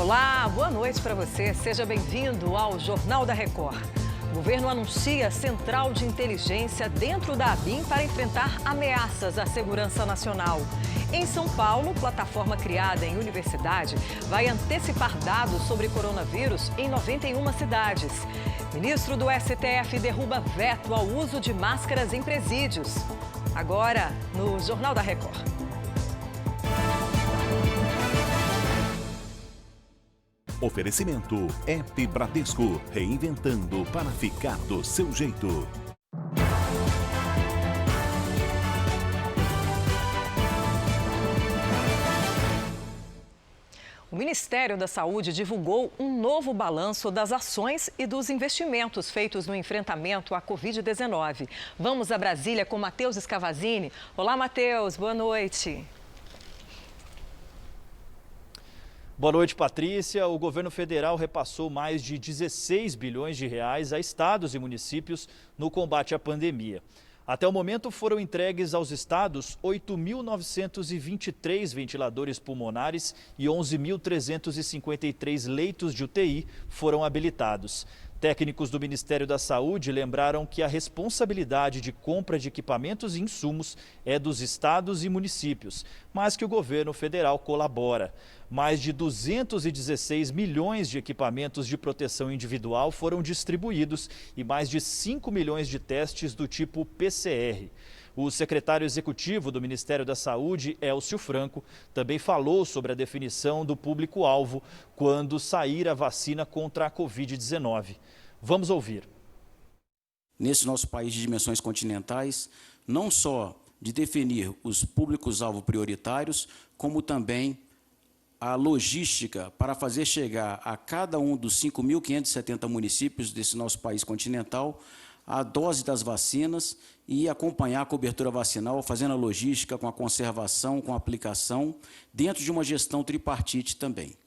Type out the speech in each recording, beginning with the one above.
Olá, boa noite para você. Seja bem-vindo ao Jornal da Record. O governo anuncia central de inteligência dentro da ABIN para enfrentar ameaças à segurança nacional. Em São Paulo, plataforma criada em universidade vai antecipar dados sobre coronavírus em 91 cidades. Ministro do STF derruba veto ao uso de máscaras em presídios. Agora, no Jornal da Record. Oferecimento App Bradesco, reinventando para ficar do seu jeito. O Ministério da Saúde divulgou um novo balanço das ações e dos investimentos feitos no enfrentamento à Covid-19. Vamos a Brasília com Matheus Scavazini. Olá, Matheus, boa noite. Boa noite, Patrícia. O governo federal repassou mais de 16 bilhões de reais a estados e municípios no combate à pandemia. Até o momento foram entregues aos estados 8.923 ventiladores pulmonares e 11.353 leitos de UTI foram habilitados. Técnicos do Ministério da Saúde lembraram que a responsabilidade de compra de equipamentos e insumos é dos estados e municípios, mas que o governo federal colabora. Mais de 216 milhões de equipamentos de proteção individual foram distribuídos e mais de 5 milhões de testes do tipo PCR. O secretário executivo do Ministério da Saúde, Elcio Franco, também falou sobre a definição do público-alvo quando sair a vacina contra a Covid-19. Vamos ouvir. Nesse nosso país de dimensões continentais, não só de definir os públicos-alvo prioritários, como também a logística para fazer chegar a cada um dos 5.570 municípios desse nosso país continental a dose das vacinas e acompanhar a cobertura vacinal, fazendo a logística com a conservação, com a aplicação, dentro de uma gestão tripartite também.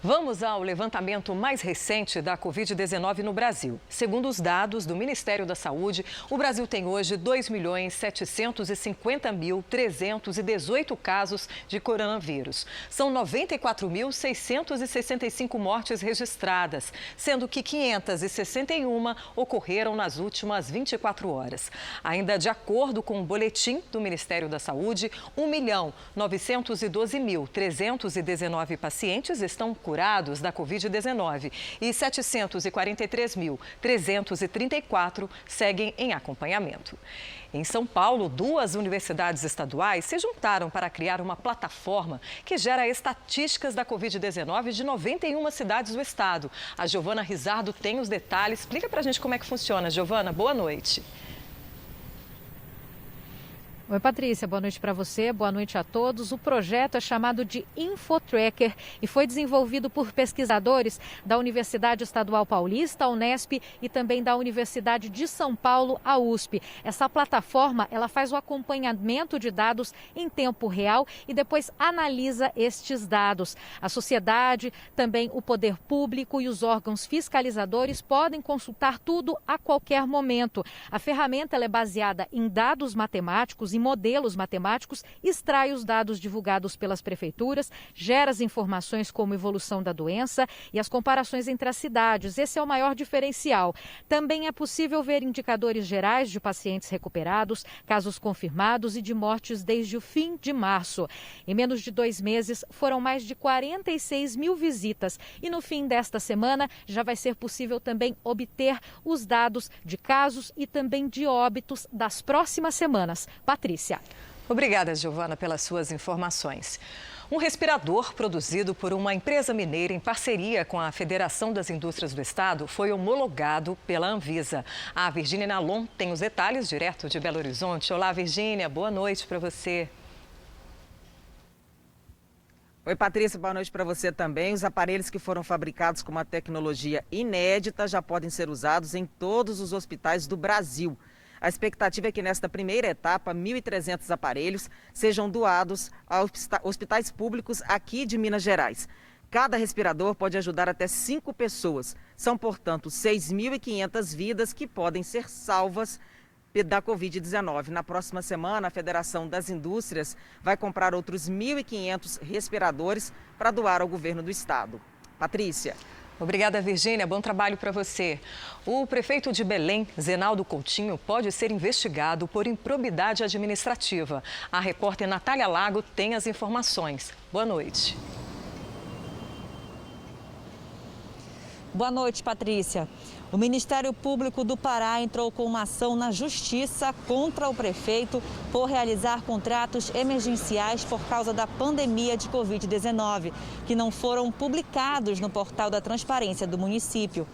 Vamos ao levantamento mais recente da Covid-19 no Brasil. Segundo os dados do Ministério da Saúde, o Brasil tem hoje 2.750.318 casos de coronavírus. São 94.665 mortes registradas, sendo que 561 ocorreram nas últimas 24 horas. Ainda de acordo com o boletim do Ministério da Saúde, 1.912.319 pacientes estão curados da Covid-19 e 743.334 seguem em acompanhamento. Em São Paulo, 2 universidades estaduais se juntaram para criar uma plataforma que gera estatísticas da Covid-19 de 91 cidades do estado. A Giovana Rizardo tem os detalhes. Explica pra gente como é que funciona. Giovana, boa noite. Oi, Patrícia, boa noite para você, boa noite a todos. O projeto é chamado de InfoTracker e foi desenvolvido por pesquisadores da Universidade Estadual Paulista, a Unesp, e também da Universidade de São Paulo, a USP. Essa plataforma, ela faz o acompanhamento de dados em tempo real e depois analisa estes dados. A sociedade, também o poder público e os órgãos fiscalizadores podem consultar tudo a qualquer momento. A ferramenta ela é baseada em dados matemáticos e modelos matemáticos, extrai os dados divulgados pelas prefeituras, gera as informações como evolução da doença e as comparações entre as cidades. Esse é o maior diferencial. Também é possível ver indicadores gerais de pacientes recuperados, casos confirmados e de mortes desde o fim de março. Em menos de 2 meses, foram mais de 46 mil visitas e no fim desta semana já vai ser possível também obter os dados de casos e também de óbitos das próximas semanas. Patrícia. Obrigada, Giovana, pelas suas informações. Um respirador produzido por uma empresa mineira em parceria com a Federação das Indústrias do Estado foi homologado pela Anvisa. A Virgínia Nalon tem os detalhes direto de Belo Horizonte. Olá, Virgínia, boa noite para você. Oi, Patrícia, boa noite para você também. Os aparelhos que foram fabricados com uma tecnologia inédita já podem ser usados em todos os hospitais do Brasil. A expectativa é que nesta primeira etapa, 1.300 aparelhos sejam doados a hospitais públicos aqui de Minas Gerais. Cada respirador pode ajudar até 5 pessoas. São, portanto, 6.500 vidas que podem ser salvas da Covid-19. Na próxima semana, a Federação das Indústrias vai comprar outros 1.500 respiradores para doar ao governo do estado. Patrícia. Obrigada, Virgínia. Bom trabalho para você. O prefeito de Belém, Zenaldo Coutinho, pode ser investigado por improbidade administrativa. A repórter Natália Lago tem as informações. Boa noite. Boa noite, Patrícia. O Ministério Público do Pará entrou com uma ação na Justiça contra o prefeito por realizar contratos emergenciais por causa da pandemia de Covid-19, que não foram publicados no portal da transparência do município.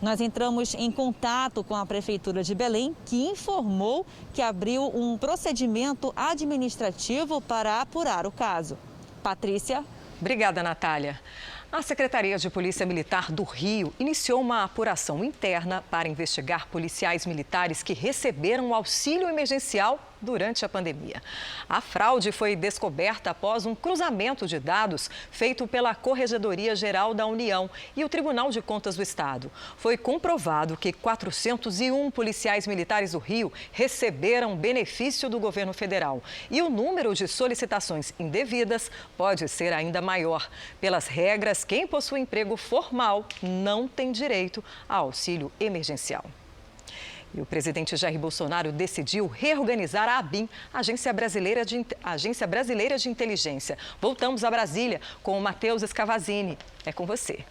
Nós entramos em contato com a Prefeitura de Belém, que informou que abriu um procedimento administrativo para apurar o caso. Patrícia. Obrigada, Natália. A Secretaria de Polícia Militar do Rio iniciou uma apuração interna para investigar policiais militares que receberam o auxílio emergencial durante a pandemia. A fraude foi descoberta após um cruzamento de dados feito pela Corregedoria Geral da União e o Tribunal de Contas do Estado. Foi comprovado que 401 policiais militares do Rio receberam benefício do governo federal. E o número de solicitações indevidas pode ser ainda maior. Pelas regras, quem possui emprego formal não tem direito ao auxílio emergencial. E o presidente Jair Bolsonaro decidiu reorganizar a ABIN, Agência Brasileira de Inteligência. Voltamos a Brasília com o Matheus Escavazini. É com você.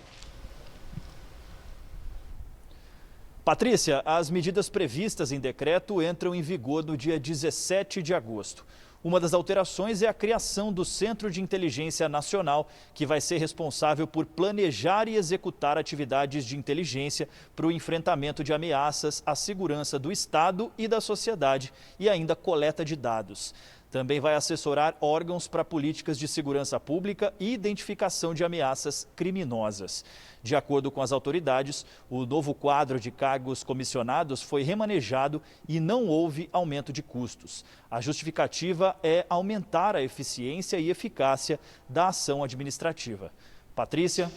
Patrícia, as medidas previstas em decreto entram em vigor no dia 17 de agosto. Uma das alterações é a criação do Centro de Inteligência Nacional, que vai ser responsável por planejar e executar atividades de inteligência para o enfrentamento de ameaças à segurança do Estado e da sociedade e ainda coleta de dados. Também vai assessorar órgãos para políticas de segurança pública e identificação de ameaças criminosas. De acordo com as autoridades, o novo quadro de cargos comissionados foi remanejado e não houve aumento de custos. A justificativa é aumentar a eficiência e eficácia da ação administrativa. Patrícia.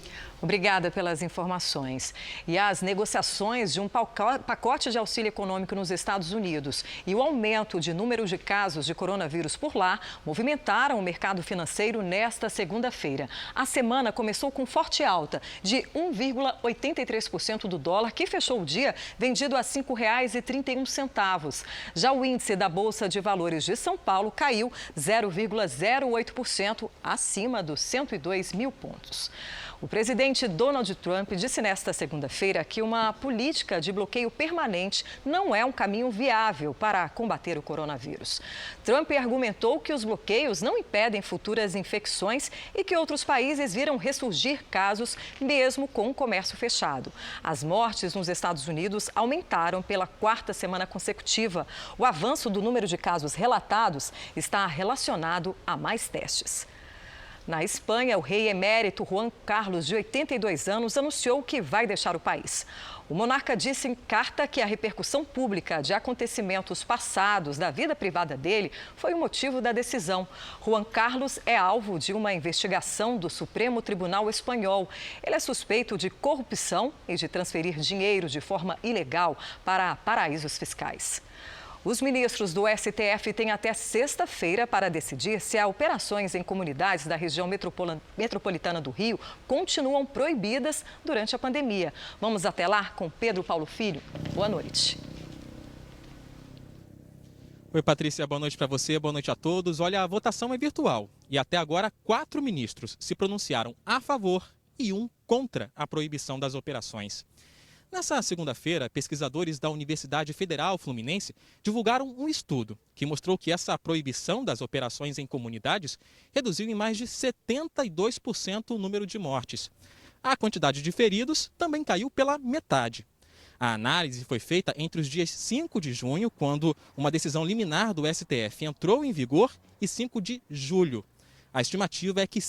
Obrigada pelas informações. E as negociações de um pacote de auxílio econômico nos Estados Unidos e o aumento de número de casos de coronavírus por lá movimentaram o mercado financeiro nesta segunda-feira. A semana começou com forte alta de 1,83% do dólar, que fechou o dia vendido a R$ 5,31. Já o índice da Bolsa de Valores de São Paulo caiu 0,08%, acima dos 102 mil pontos. O presidente Donald Trump disse nesta segunda-feira que uma política de bloqueio permanente não é um caminho viável para combater o coronavírus. Trump argumentou que os bloqueios não impedem futuras infecções e que outros países viram ressurgir casos mesmo com o comércio fechado. As mortes nos Estados Unidos aumentaram pela quarta semana consecutiva. O avanço do número de casos relatados está relacionado a mais testes. Na Espanha, o rei emérito Juan Carlos, de 82 anos, anunciou que vai deixar o país. O monarca disse em carta que a repercussão pública de acontecimentos passados da vida privada dele foi o motivo da decisão. Juan Carlos é alvo de uma investigação do Supremo Tribunal Espanhol. Ele é suspeito de corrupção e de transferir dinheiro de forma ilegal para paraísos fiscais. Os ministros do STF têm até sexta-feira para decidir se as operações em comunidades da região metropolitana do Rio continuam proibidas durante a pandemia. Vamos até lá com Pedro Paulo Filho. Boa noite. Oi, Patrícia, boa noite para você, boa noite a todos. Olha, a votação é virtual e até agora 4 ministros se pronunciaram a favor e 1 contra a proibição das operações. Nessa segunda-feira, pesquisadores da Universidade Federal Fluminense divulgaram um estudo que mostrou que essa proibição das operações em comunidades reduziu em mais de 72% o número de mortes. A quantidade de feridos também caiu pela metade. A análise foi feita entre os dias 5 de junho, quando uma decisão liminar do STF entrou em vigor, e 5 de julho. A estimativa é que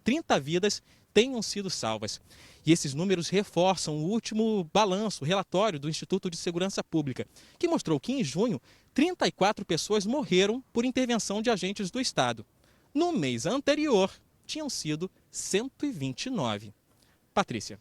30 vidas tenham sido salvas. E esses números reforçam o último balanço, relatório do Instituto de Segurança Pública, que mostrou que em junho, 34 pessoas morreram por intervenção de agentes do Estado. No mês anterior, tinham sido 129. Patrícia.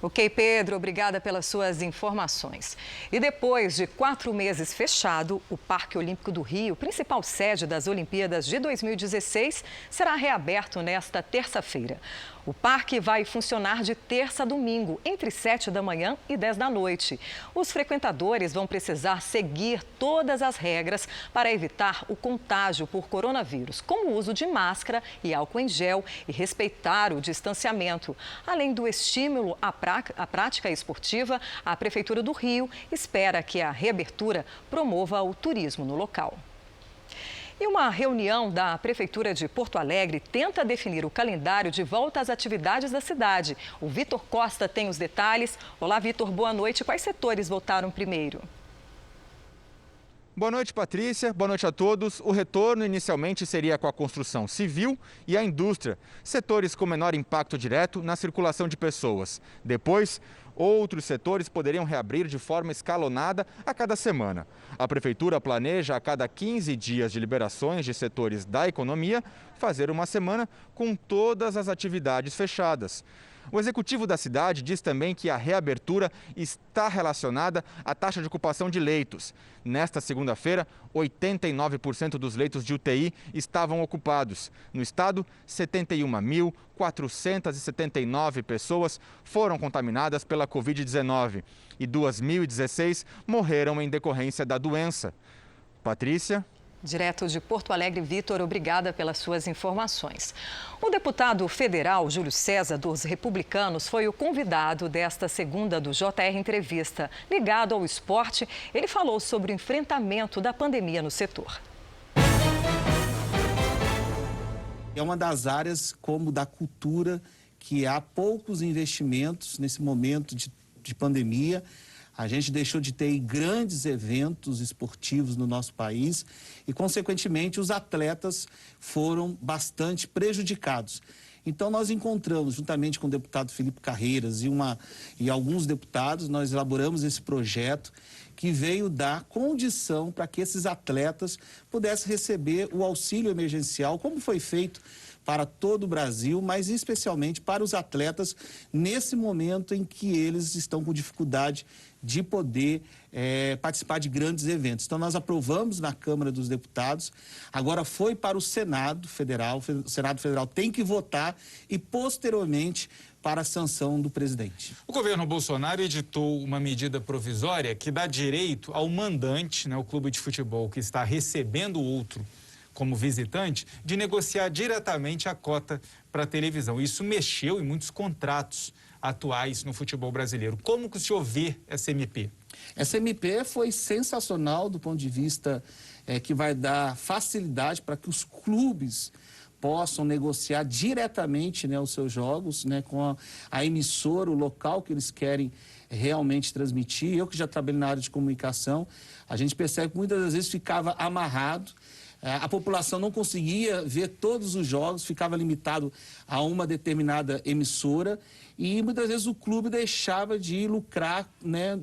Ok, Pedro, obrigada pelas suas informações. E depois de 4 meses fechado, o Parque Olímpico do Rio, principal sede das Olimpíadas de 2016, será reaberto nesta terça-feira. O parque vai funcionar de terça a domingo, entre 7 da manhã e 10 da noite. Os frequentadores vão precisar seguir todas as regras para evitar o contágio por coronavírus, como o uso de máscara e álcool em gel e respeitar o distanciamento. Além do estímulo à prática esportiva, a Prefeitura do Rio espera que a reabertura promova o turismo no local. E uma reunião da Prefeitura de Porto Alegre tenta definir o calendário de volta às atividades da cidade. O Vitor Costa tem os detalhes. Olá, Vitor, boa noite. Quais setores voltaram primeiro? Boa noite, Patrícia. Boa noite a todos. O retorno inicialmente seria com a construção civil e a indústria, setores com menor impacto direto na circulação de pessoas. Depois, outros setores poderiam reabrir de forma escalonada a cada semana. A Prefeitura planeja, a cada 15 dias de liberações de setores da economia, fazer uma semana com todas as atividades fechadas. O executivo da cidade diz também que a reabertura está relacionada à taxa de ocupação de leitos. Nesta segunda-feira, 89% dos leitos de UTI estavam ocupados. No estado, 71.479 pessoas foram contaminadas pela Covid-19 e 2.016 morreram em decorrência da doença. Patrícia? Direto de Porto Alegre, Vitor, obrigada pelas suas informações. O deputado federal Júlio César, dos Republicanos, foi o convidado desta segunda do JR Entrevista. Ligado ao esporte, ele falou sobre o enfrentamento da pandemia no setor. É uma das áreas, como da cultura, que há poucos investimentos nesse momento de pandemia. A gente deixou de ter grandes eventos esportivos no nosso país e, consequentemente, os atletas foram bastante prejudicados. Então, nós encontramos, juntamente com o deputado Felipe Carreiras e alguns deputados, nós elaboramos esse projeto que veio dar condição para que esses atletas pudessem receber o auxílio emergencial, como foi feito para todo o Brasil, mas especialmente para os atletas nesse momento em que eles estão com dificuldade de poder participar de grandes eventos. Então, nós aprovamos na Câmara dos Deputados, agora foi para o Senado Federal, o Senado Federal tem que votar e, posteriormente, para a sanção do presidente. O governo Bolsonaro editou uma medida provisória que dá direito ao mandante, o clube de futebol que está recebendo outro como visitante, de negociar diretamente a cota para a televisão. Isso mexeu em muitos contratos atuais no futebol brasileiro. Como que o senhor vê essa MP? Essa MP foi sensacional do ponto de vista que vai dar facilidade para que os clubes possam negociar diretamente os seus jogos com a emissora, o local que eles querem realmente transmitir. Eu que já trabalhei na área de comunicação, a gente percebe que muitas das vezes ficava amarrado. A população não conseguia ver todos os jogos, ficava limitado a uma determinada emissora e muitas vezes o clube deixava de lucrar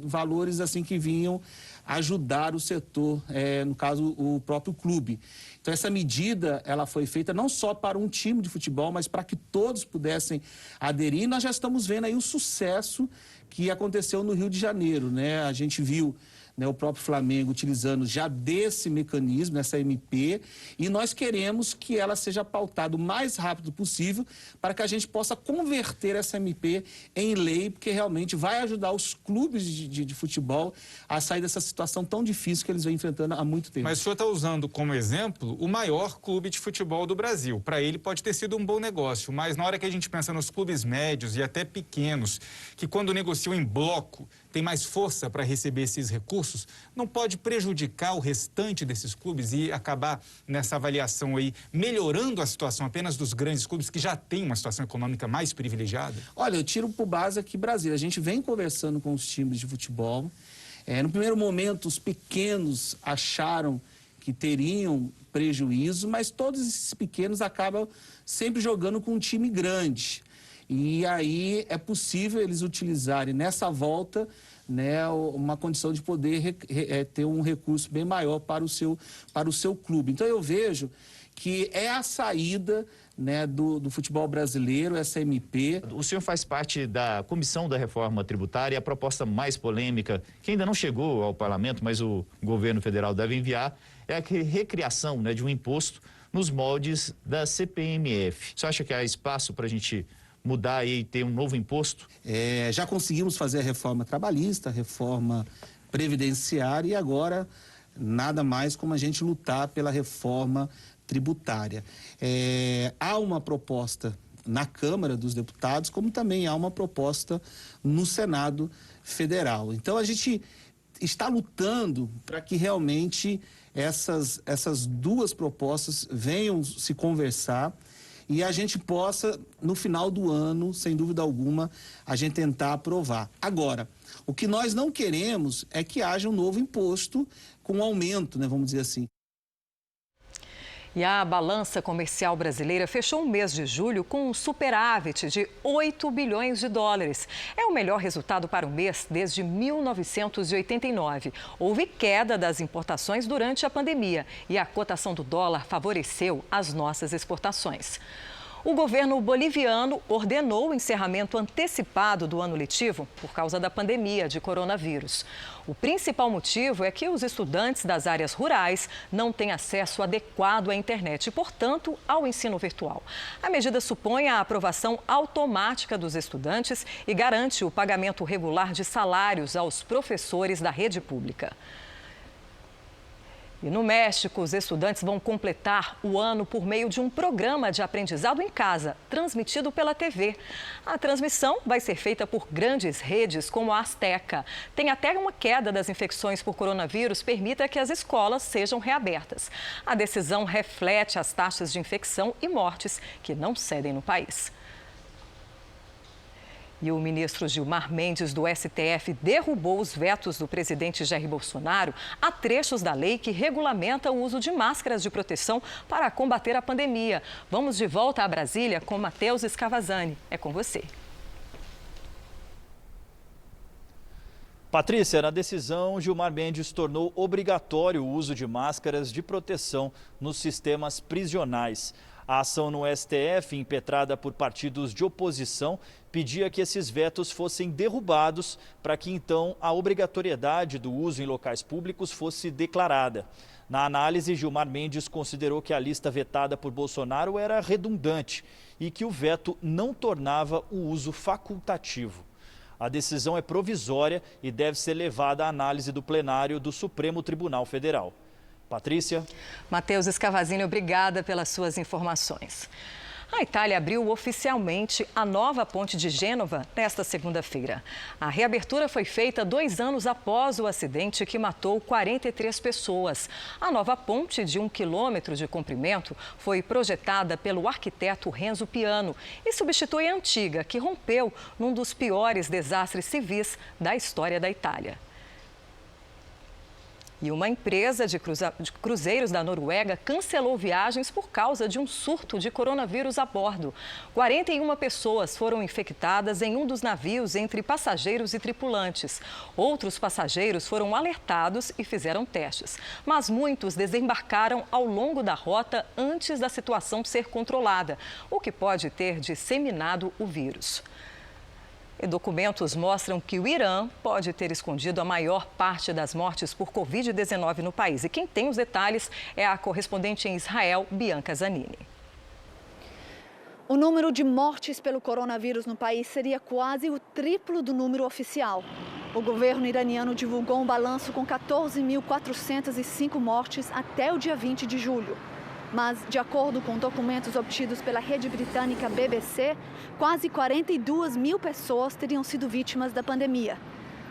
valores assim que vinham ajudar o setor, no caso o próprio clube. Então essa medida ela foi feita não só para um time de futebol, mas para que todos pudessem aderir. E nós já estamos vendo aí o sucesso que aconteceu no Rio de Janeiro, A gente viu o próprio Flamengo utilizando já desse mecanismo, essa MP, e nós queremos que ela seja pautada o mais rápido possível para que a gente possa converter essa MP em lei, porque realmente vai ajudar os clubes de futebol a sair dessa situação tão difícil que eles vêm enfrentando há muito tempo. Mas o senhor está usando como exemplo o maior clube de futebol do Brasil. Para ele pode ter sido um bom negócio, mas na hora que a gente pensa nos clubes médios e até pequenos, que quando negociam em bloco tem mais força para receber esses recursos, não pode prejudicar o restante desses clubes e acabar nessa avaliação aí, melhorando a situação apenas dos grandes clubes que já têm uma situação econômica mais privilegiada? Olha, eu tiro por base aqui Brasília. A gente vem conversando com os times de futebol. No primeiro momento, os pequenos acharam que teriam prejuízo, mas todos esses pequenos acabam sempre jogando com um time grande. E aí é possível eles utilizarem nessa volta uma condição de poder ter um recurso bem maior para o seu clube. Então eu vejo que é a saída, né, do futebol brasileiro, essa MP. O senhor faz parte da Comissão da Reforma Tributária, e a proposta mais polêmica, que ainda não chegou ao parlamento, mas o governo federal deve enviar, é a recriação, né, de um imposto nos moldes da CPMF. Você acha que há espaço para a gente mudar e ter um novo imposto? Já conseguimos fazer a reforma trabalhista, a reforma previdenciária e agora nada mais como a gente lutar pela reforma tributária. Há uma proposta na Câmara dos Deputados, como também há uma proposta no Senado Federal. Então a gente está lutando para que realmente essas duas propostas venham se conversar e a gente possa, no final do ano, sem dúvida alguma, a gente tentar aprovar. Agora, o que nós não queremos é que haja um novo imposto com aumento, né, vamos dizer assim. E a balança comercial brasileira fechou o mês de julho com um superávit de 8 bilhões de dólares. É o melhor resultado para o mês desde 1989. Houve queda das importações durante a pandemia e a cotação do dólar favoreceu as nossas exportações. O governo boliviano ordenou o encerramento antecipado do ano letivo por causa da pandemia de coronavírus. O principal motivo é que os estudantes das áreas rurais não têm acesso adequado à internet e, portanto, ao ensino virtual. A medida supõe a aprovação automática dos estudantes e garante o pagamento regular de salários aos professores da rede pública. E no México, os estudantes vão completar o ano por meio de um programa de aprendizado em casa, transmitido pela TV. A transmissão vai ser feita por grandes redes como a Azteca. Tem até uma queda das infecções por coronavírus permita que as escolas sejam reabertas. A decisão reflete as taxas de infecção e mortes que não cedem no país. E o ministro Gilmar Mendes, do STF, derrubou os vetos do presidente Jair Bolsonaro a trechos da lei que regulamenta o uso de máscaras de proteção para combater a pandemia. Vamos de volta a Brasília com Matheus Scavazani. É com você. Patrícia, na decisão, Gilmar Mendes tornou obrigatório o uso de máscaras de proteção nos sistemas prisionais. A ação no STF, impetrada por partidos de oposição, pedia que esses vetos fossem derrubados para que, então, a obrigatoriedade do uso em locais públicos fosse declarada. Na análise, Gilmar Mendes considerou que a lista vetada por Bolsonaro era redundante e que o veto não tornava o uso facultativo. A decisão é provisória e deve ser levada à análise do plenário do Supremo Tribunal Federal. Patrícia. Matheus Scavazini, obrigada pelas suas informações. A Itália abriu oficialmente a nova ponte de Gênova nesta segunda-feira. A reabertura foi feita 2 anos após o acidente que matou 43 pessoas. A nova ponte, de 1 quilômetro de comprimento, foi projetada pelo arquiteto Renzo Piano e substitui a antiga, que rompeu num dos piores desastres civis da história da Itália. E uma empresa de cruzeiros da Noruega cancelou viagens por causa de um surto de coronavírus a bordo. 41 pessoas foram infectadas em um dos navios entre passageiros e tripulantes. Outros passageiros foram alertados e fizeram testes, mas muitos desembarcaram ao longo da rota antes da situação ser controlada, o que pode ter disseminado o vírus. E documentos mostram que o Irã pode ter escondido a maior parte das mortes por Covid-19 no país. E quem tem os detalhes é a correspondente em Israel, Bianca Zanini. O número de mortes pelo coronavírus no país seria quase o triplo do número oficial. O governo iraniano divulgou um balanço com 14.405 mortes até o dia 20 de julho. Mas, de acordo com documentos obtidos pela rede britânica BBC, quase 42 mil pessoas teriam sido vítimas da pandemia.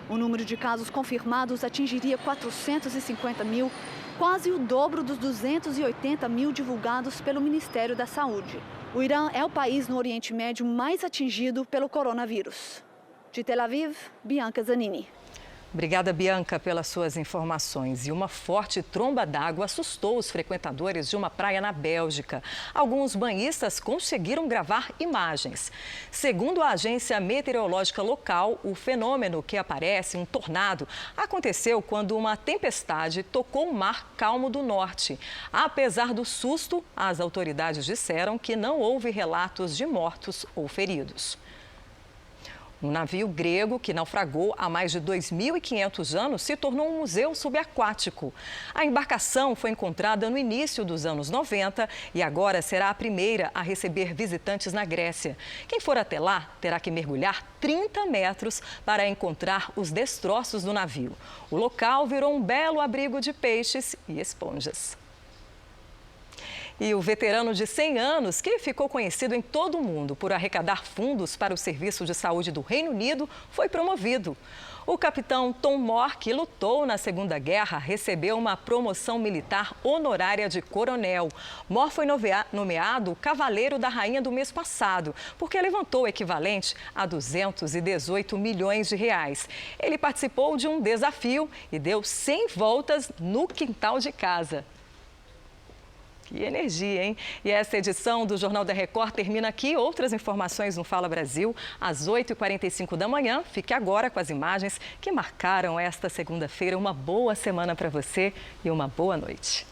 O número de casos confirmados atingiria 450 mil, quase o dobro dos 280 mil divulgados pelo Ministério da Saúde. O Irã é o país no Oriente Médio mais atingido pelo coronavírus. De Tel Aviv, Bianca Zanini. Obrigada, Bianca, pelas suas informações. E uma forte tromba d'água assustou os frequentadores de uma praia na Bélgica. Alguns banhistas conseguiram gravar imagens. Segundo a agência meteorológica local, o fenômeno que aparece, um tornado, aconteceu quando uma tempestade tocou o mar calmo do norte. Apesar do susto, as autoridades disseram que não houve relatos de mortos ou feridos. Um navio grego que naufragou há mais de 2.500 anos se tornou um museu subaquático. A embarcação foi encontrada no início dos anos 90 e agora será a primeira a receber visitantes na Grécia. Quem for até lá terá que mergulhar 30 metros para encontrar os destroços do navio. O local virou um belo abrigo de peixes e esponjas. E o veterano de 100 anos, que ficou conhecido em todo o mundo por arrecadar fundos para o Serviço de Saúde do Reino Unido, foi promovido. O capitão Tom Moore, que lutou na Segunda Guerra, recebeu uma promoção militar honorária de coronel. Moore foi nomeado Cavaleiro da Rainha do mês passado, porque levantou o equivalente a 218 milhões de reais. Ele participou de um desafio e deu 100 voltas no quintal de casa. Que energia, hein? E essa edição do Jornal da Record termina aqui. Outras informações no Fala Brasil, às 8h45 da manhã. Fique agora com as imagens que marcaram esta segunda-feira. Uma boa semana para você e uma boa noite.